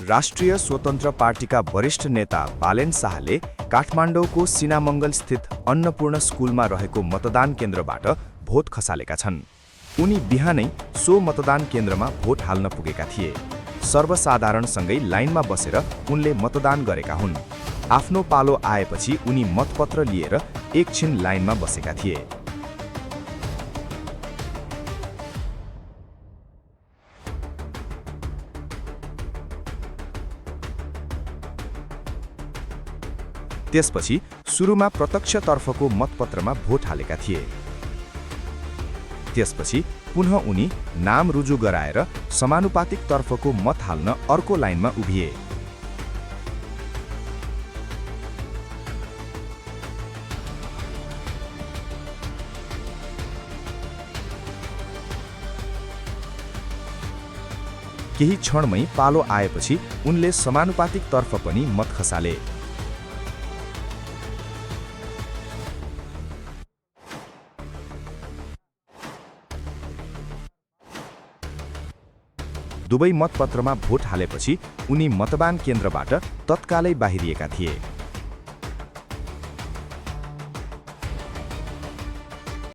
राष्ट्रिय स्वतन्त्र पार्टीका वरिष्ठ नेता बालेन शाहले काठमाडौँको सिनामङ्गल स्थित अन्नपूर्ण स्कुलमा रहेको मतदान केन्द्रबाट भोट खसालेका छन्। उनी बिहानै सो मतदान केन्द्रमा भोट हाल्न पुगेका थिए। सर्वसाधारणसँगै लाइनमा बसेर उनले मतदान गरेका हुन्। आफ्नो पालो आएपछि उनी मतपत्र लिएर एकछिन लाइनमा बसेका थिए। त्यसपछि सुरुमा प्रत्यक्षतर्फको मतपत्रमा भोट हालेका थिए। त्यसपछि पुनः उनी नाम रुजु गराएर समानुपातिक तर्फको मत हाल्न अर्को लाइनमा उभिए। केही क्षणमै पालो आएपछि उनले समानुपातिक तर्फ पनि मत खसाले। दुवै मतपत्रमा भोट हालेपछि उनी मतदान केन्द्रबाट तत्कालै बाहिरिएका थिए।